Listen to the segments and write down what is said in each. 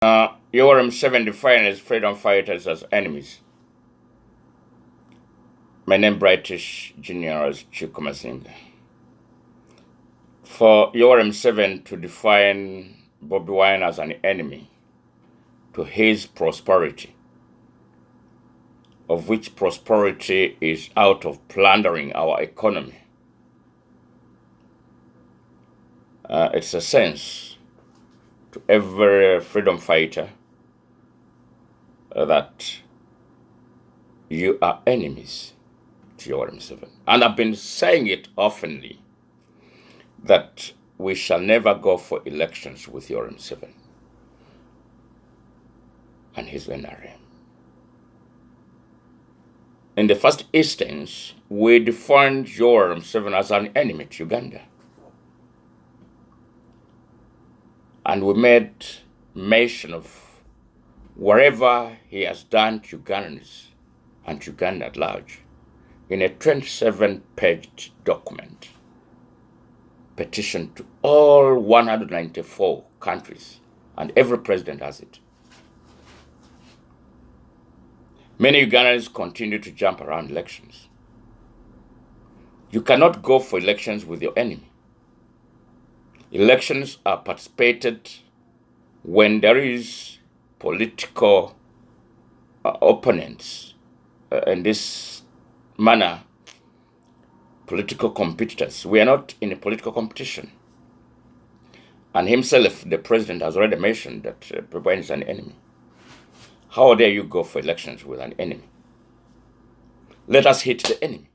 Yoram 7 defines freedom fighters as enemies. My name British General Chikumasinga. For Yoram 7 to define Bobby Wine as an enemy to his prosperity, of which prosperity is out of plundering our economy, it's a sense to every freedom fighter that you are enemies to Yoram 7. And I've been saying it oftenly that we shall never go for elections with Yoram 7 and his NRM. In the first instance, we defined Yoram 7 as an enemy to Uganda. And we made mention of whatever he has done to Ugandans and to Uganda at large in a 27-page document, petition to all 194 countries, and every president has it. Many Ugandans continue to jump around elections. You cannot go for elections with your enemy. Elections are participated when there is political opponents, in this manner, political competitors. We are not in a political competition. And himself, the president, has already mentioned that Bobby is an enemy. How dare you go for elections with an enemy? Let us hit the enemy.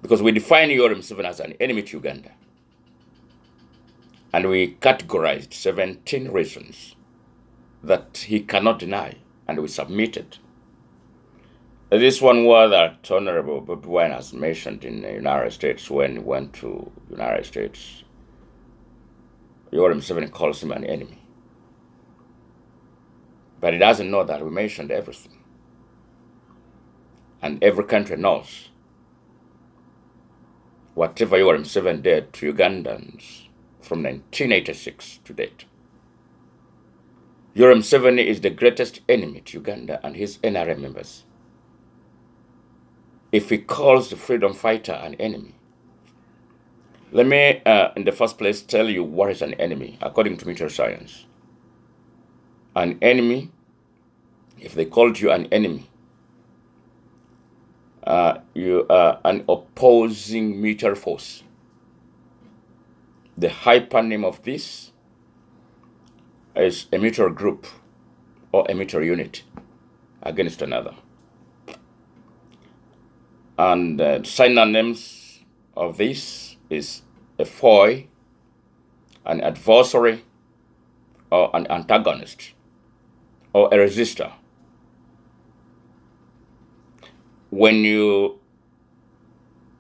Because we define Yoram 7 as an enemy to Uganda. And we categorized 17 reasons that he cannot deny, and we submitted. This one was that Honorable Bobby Wine has mentioned in the United States when he went to the United States. Yoram 7 calls him an enemy. But he doesn't know that we mentioned everything. And every country knows whatever Yoram 7 did to Ugandans from 1986 to date. Yoram 7 is the greatest enemy to Uganda and his NRM members. If he calls the freedom fighter an enemy, let me, in the first place, tell you what is an enemy, according to military science. An enemy, if they called you an enemy, you are an opposing military force. The hypernym of this is a military group or a military unit against another. And synonyms of this is a foe, an adversary, or an antagonist, or a resistor. When you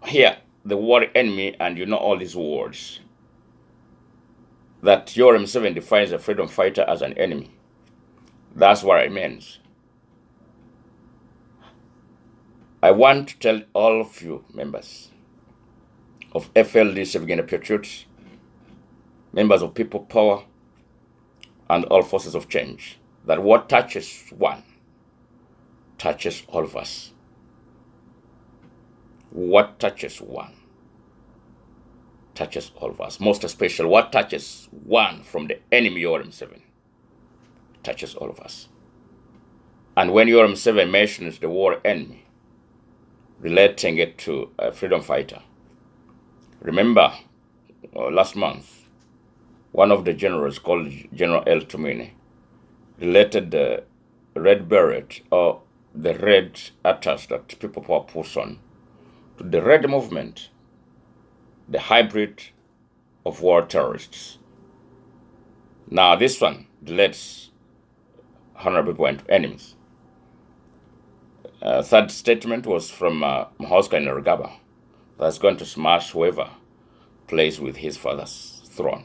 hear the word enemy and you know all these words, that Yoram 7 defines a freedom fighter as an enemy, that's what it means. I want to tell all of you members of FLD Uganda Patriots, members of People Power, and all forces of change, that what touches one touches all of us. What touches one touches all of us. Most especially, what touches one from the enemy Yoram 7 touches all of us. And when Yoram 7 mentions the word enemy, relating it to a freedom fighter, remember last month, one of the generals called General El Tumini related the red beret or the red atlas that People Power puts on to the red movement, the hybrid of war terrorists. Now this one relates honorable point to enemies. Third statement was from Mahouska in Rugaba, that's going to smash whoever plays with his father's throne.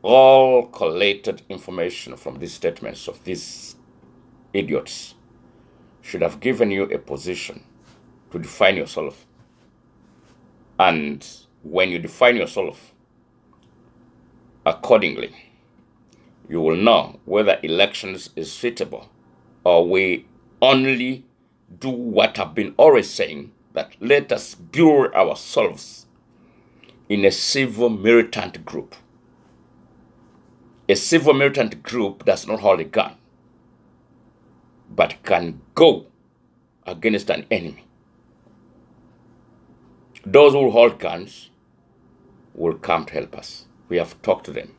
All collated information from these statements of these idiots should have given you a position to define yourself. And when you define yourself accordingly, you will know whether elections is suitable, or we only do what I've been always saying, that let us build ourselves in a civil militant group. A civil militant group does not hold a gun, but can go against an enemy. Those who hold guns will come to help us. We have talked to them.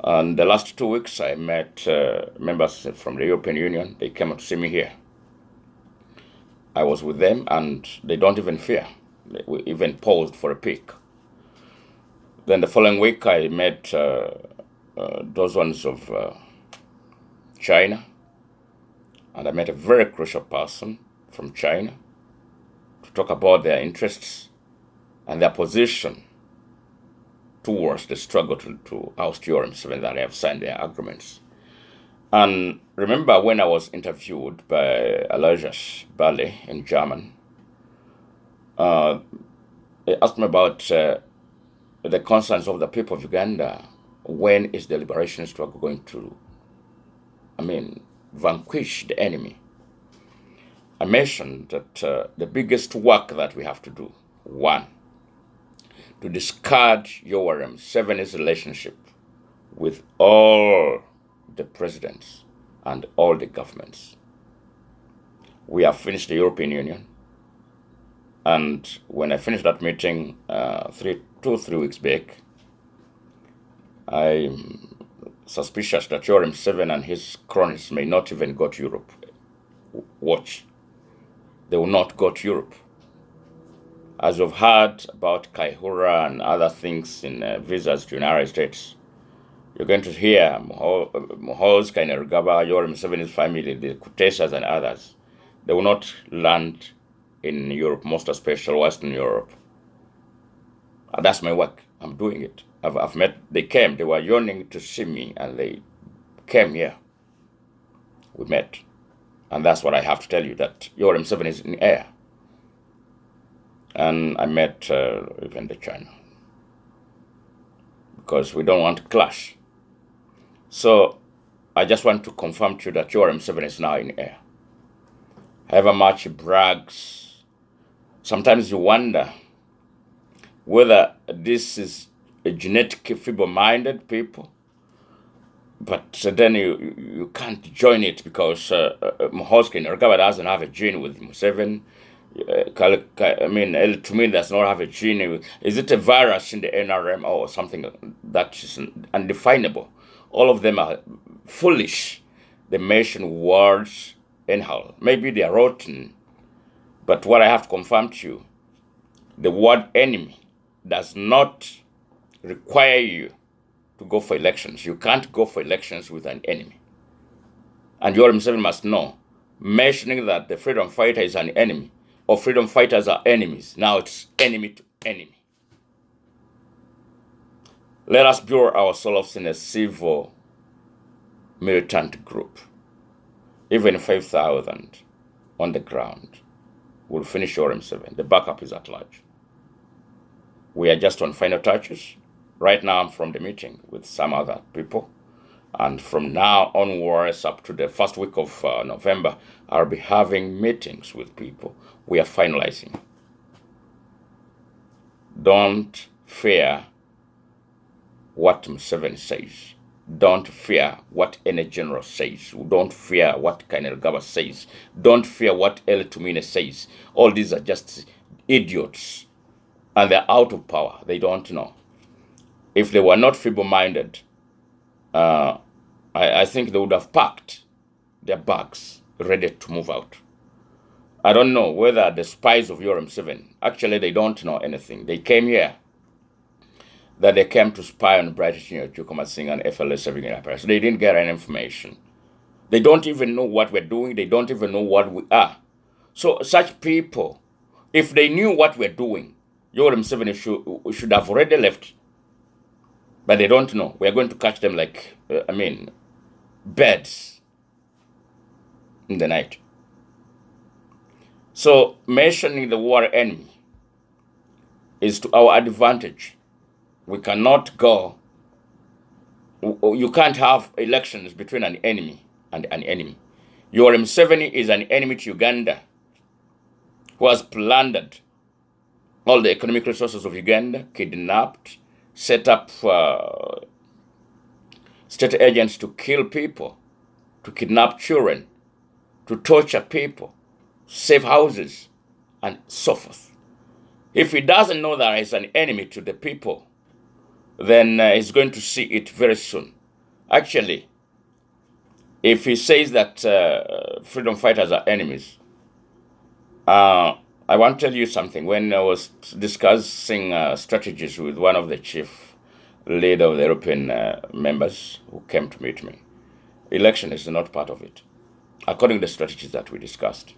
And the last 2 weeks, I met members from the European Union. They came to see me here. I was with them, and they don't even fear. We even paused for a peek. Then the following week, I met dozens of China, and I met a very crucial person from China to talk about their interests and their position towards the struggle to oust URM7 that have signed their agreements. And remember when I was interviewed by Aloysius Bale in German, they asked me about the concerns of the people of Uganda. When is the liberation struggle going to, vanquish the enemy? I mentioned that the biggest work that we have to do, one, to discard URM7's relationship with all the presidents and all the governments. We have finished the European Union, and when I finished that meeting 2-3 weeks back, I'm suspicious that URM7 and his cronies may not even go to Europe. Watch. They will not go to Europe. As you've heard about Kaihura and other things in visas to the United States, you're going to hear Mohoz, Kainerugaba, URM7's family, the Kutesas and others. They will not land in Europe, most especially Western Europe. And that's my work. I'm doing it. I've met, they came, they were yearning to see me, and they came here. We met. And that's what I have to tell you, that URM7 is in air. And I met even the China, because we don't want to clash. So I just want to confirm to you that URM7 is now in air. However much it brags, sometimes you wonder whether this is a genetic feeble-minded people, but then you can't join it because Mohoskin Rugaba doesn't have a gene with Museveni. L2 does not have a gene. Is it a virus in the NRM or something that is undefinable? All of them are foolish. They mention words anyhow. Maybe they are rotten. But what I have to confirm to you, the word enemy does not require you to go for elections. You can't go for elections with an enemy. And URM7 must know, mentioning that the freedom fighter is an enemy, or freedom fighters are enemies, now it's enemy to enemy. Let us build ourselves in a civil militant group. Even 5,000 on the ground will finish URM7. The backup is at large. We are just on final touches. Right now I'm from the meeting with some other people. And from now onwards up to the first week of November, I'll be having meetings with people. We are finalizing. Don't fear what Museveni says. Don't fear what any general says. Don't fear what Kainerugaba says. Don't fear what L2 says. All these are just idiots. And they're out of power. They don't know. If they were not feeble-minded, I think they would have packed their bags ready to move out. I don't know whether the spies of URM7, actually they don't know anything. They came here, that they came to spy on Bright Junior Jukoma Singh and FLS serving in Paris. They didn't get any information. They don't even know what we're doing. They don't even know what we are. So such people, if they knew what we're doing, URM7 should have already left. But they don't know. We're going to catch them like, birds in the night. So mentioning the war enemy is to our advantage. We cannot go You can't have elections between an enemy and an enemy. Your Museveni is an enemy to Uganda, who has plundered all the economic resources of Uganda, kidnapped, set up state agents to kill people, to kidnap children, to torture people, save houses, and so forth. If he doesn't know that he's an enemy to the people, then he's going to see it very soon. Actually, if he says that freedom fighters are enemies, I want to tell you something. When I was discussing strategies with one of the chief leader of the European members who came to meet me, election is not part of it, according to the strategies that we discussed.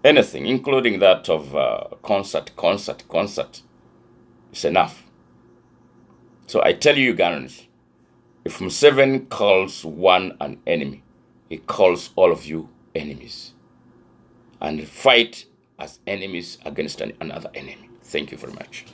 Anything, including that of concert, is enough. So I tell you, Ugandans, if Museveni calls one an enemy, he calls all of you enemies. And fight as enemies against another enemy. Thank you very much.